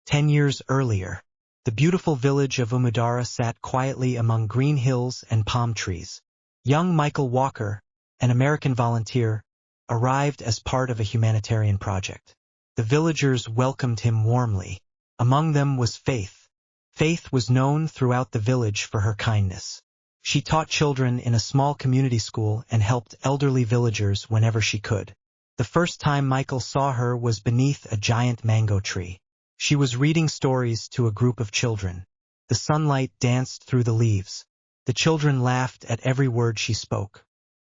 10 years earlier, the beautiful village of Umudara sat quietly among green hills and palm trees. Young Michael Walker, an American volunteer, arrived as part of a humanitarian project. The villagers welcomed him warmly. Among them was Faith. Faith was known throughout the village for her kindness. She taught children in a small community school and helped elderly villagers whenever she could. The first time Michael saw her was beneath a giant mango tree. She was reading stories to a group of children. The sunlight danced through the leaves. The children laughed at every word she spoke.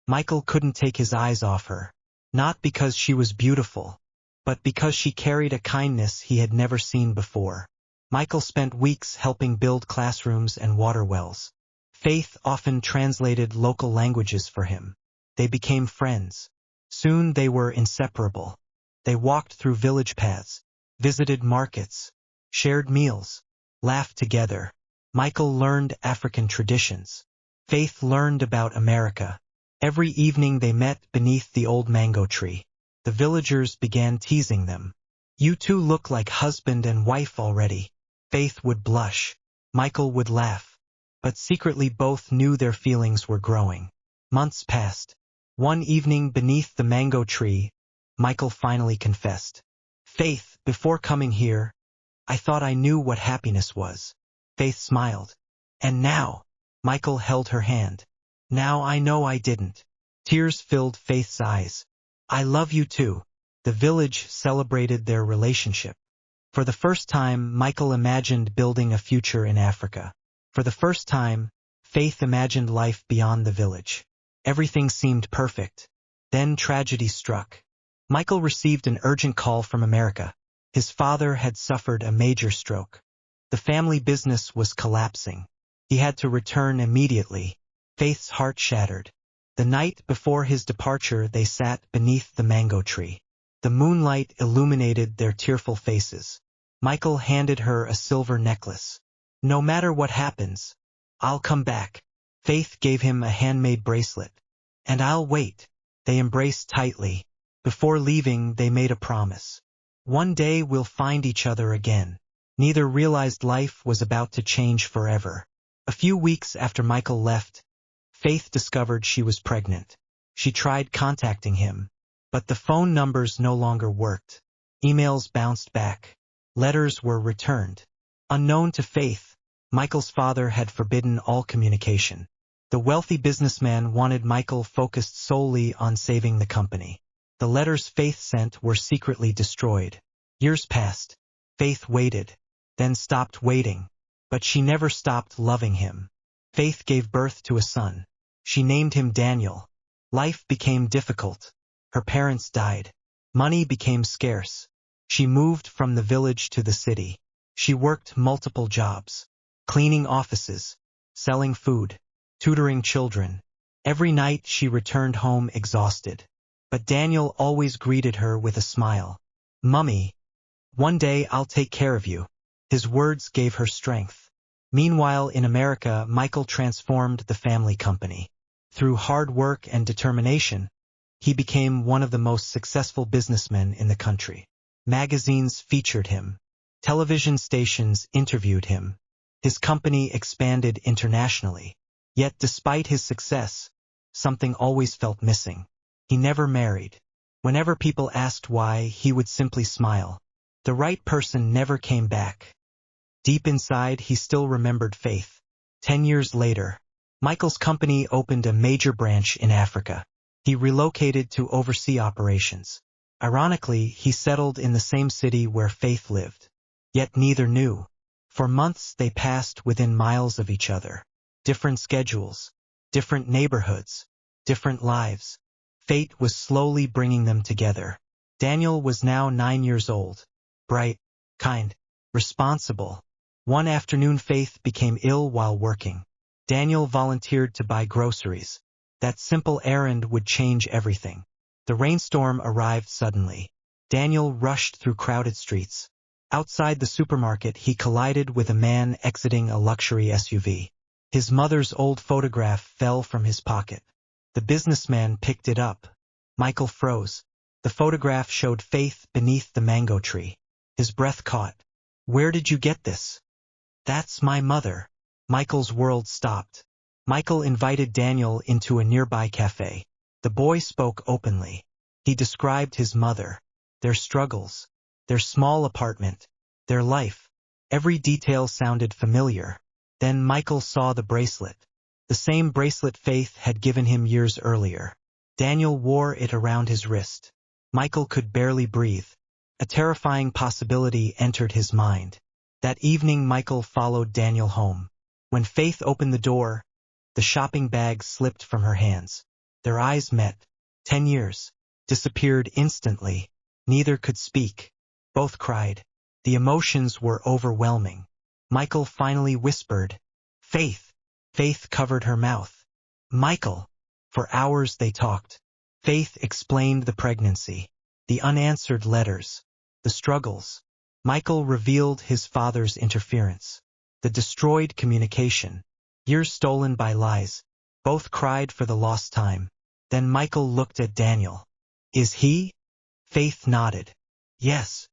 Michael couldn't take his eyes off her. Not because she was beautiful, but because she carried a kindness he had never seen before. Michael spent weeks helping build classrooms and water wells. Faith often translated local languages for him. They became friends. Soon they were inseparable. They walked through village paths, visited markets, shared meals, laughed together. Michael learned African traditions. Faith learned about America. Every evening they met beneath the old mango tree. The villagers began teasing them. "You two look like husband and wife already." Faith would blush. Michael would laugh. But secretly both knew their feelings were growing. Months passed. One evening beneath the mango tree, Michael finally confessed. "Faith, before coming here, I thought I knew what happiness was." Faith smiled. "And now?" Michael held her hand. "Now I know I didn't." Tears filled Faith's eyes. "I love you too." The village celebrated their relationship. For the first time, Michael imagined building a future in Africa. For the first time, Faith imagined life beyond the village. Everything seemed perfect. Then tragedy struck. Michael received an urgent call from America. His father had suffered a major stroke. The family business was collapsing. He had to return immediately. Faith's heart shattered. The night before his departure, they sat beneath the mango tree. The moonlight illuminated their tearful faces. Michael handed her a silver necklace. "No matter what happens, I'll come back." Faith gave him a handmade bracelet. "And I'll wait." They embraced tightly. Before leaving, they made a promise. "One day we'll find each other again." Neither realized life was about to change forever. A few weeks after Michael left, Faith discovered she was pregnant. She tried contacting him, but the phone numbers no longer worked. Emails bounced back. Letters were returned. Unknown to Faith, Michael's father had forbidden all communication. The wealthy businessman wanted Michael focused solely on saving the company. The letters Faith sent were secretly destroyed. Years passed. Faith waited, then stopped waiting. But she never stopped loving him. Faith gave birth to a son. She named him Daniel. Life became difficult. Her parents died. Money became scarce. She moved from the village to the city. She worked multiple jobs. Cleaning offices, selling food, tutoring children. Every night she returned home exhausted. But Daniel always greeted her with a smile. "Mummy, one day I'll take care of you." His words gave her strength. Meanwhile, in America, Michael transformed the family company. Through hard work and determination, he became one of the most successful businessmen in the country. Magazines featured him. Television stations interviewed him. His company expanded internationally. Yet despite his success, something always felt missing. He never married. Whenever people asked why, he would simply smile. The right person never came back. Deep inside, he still remembered Faith. 10 years later, Michael's company opened a major branch in Africa. He relocated to oversee operations. Ironically, he settled in the same city where Faith lived. Yet neither knew. For months they passed within miles of each other. Different schedules, different neighborhoods, different lives. Fate was slowly bringing them together. Daniel was now 9 years old. Bright, kind, responsible. One afternoon Faith became ill while working. Daniel volunteered to buy groceries. That simple errand would change everything. The rainstorm arrived suddenly. Daniel rushed through crowded streets. Outside the supermarket, he collided with a man exiting a luxury SUV. His mother's old photograph fell from his pocket. The businessman picked it up. Michael froze. The photograph showed Faith beneath the mango tree. His breath caught. Where did you get this? That's my mother. Michael's world stopped. Michael invited Daniel into a nearby cafe. The boy spoke openly. He described his mother, their struggles, their small apartment, their life. Every detail sounded familiar. Then Michael saw the bracelet. The same bracelet Faith had given him years earlier. Daniel wore it around his wrist. Michael could barely breathe. A terrifying possibility entered his mind. That evening Michael followed Daniel home. When Faith opened the door, the shopping bag slipped from her hands. Their eyes met. 10 years. Disappeared instantly. Neither could speak. Both cried. The emotions were overwhelming. Michael finally whispered, "Faith." Faith covered her mouth. "Michael." For hours they talked. Faith explained the pregnancy, the unanswered letters, the struggles. Michael revealed his father's interference, the destroyed communication, years stolen by lies. Both cried for the lost time. Then Michael looked at Daniel. "Is he?" Faith nodded. "Yes.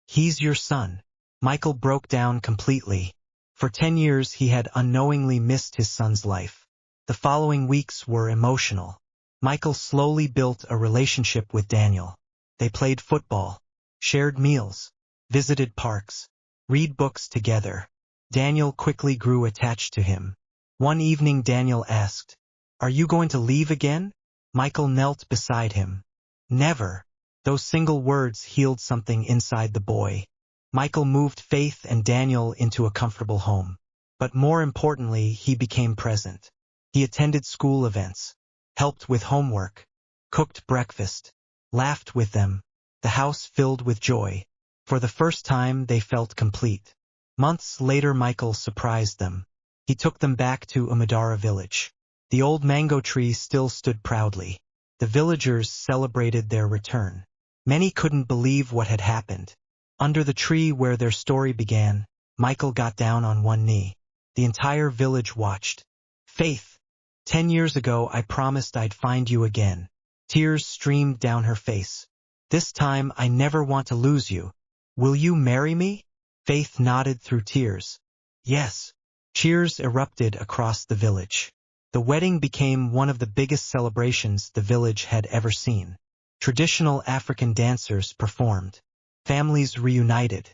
He's your son." Michael broke down completely. For 10 years he had unknowingly missed his son's life. The following weeks were emotional. Michael slowly built a relationship with Daniel. They played football, shared meals, visited parks, read books together. Daniel quickly grew attached to him. One evening Daniel asked, "Are you going to leave again?" Michael knelt beside him. "Never." Those single words healed something inside the boy. Michael moved Faith and Daniel into a comfortable home. But more importantly, he became present. He attended school events, helped with homework, cooked breakfast, laughed with them. The house filled with joy. For the first time they felt complete. Months later Michael surprised them. He took them back to Umadara village. The old mango tree still stood proudly. The villagers celebrated their return. Many couldn't believe what had happened. Under the tree where their story began, Michael got down on one knee. The entire village watched. "Faith, 10 years ago I promised I'd find you again." Tears streamed down her face. "This time I never want to lose you. Will you marry me?" Faith nodded through tears. "Yes." Cheers erupted across the village. The wedding became one of the biggest celebrations the village had ever seen. Traditional African dancers performed. Families reunited.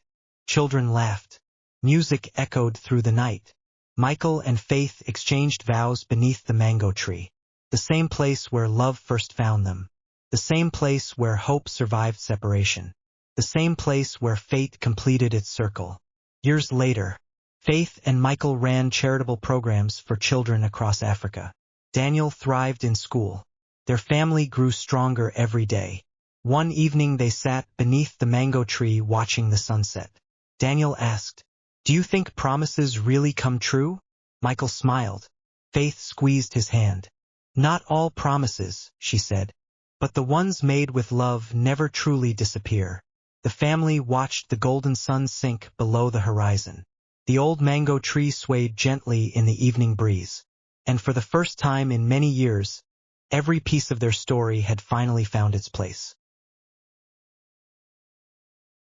Children laughed. Music echoed through the night. Michael and Faith exchanged vows beneath the mango tree. The same place where love first found them. The same place where hope survived separation. The same place where fate completed its circle. Years later, Faith and Michael ran charitable programs for children across Africa. Daniel thrived in school. Their family grew stronger every day. One evening they sat beneath the mango tree watching the sunset. Daniel asked, "Do you think promises really come true?" Michael smiled. Faith squeezed his hand. "Not all promises," she said, "but the ones made with love never truly disappear." The family watched the golden sun sink below the horizon. The old mango tree swayed gently in the evening breeze. And for the first time in many years, every piece of their story had finally found its place.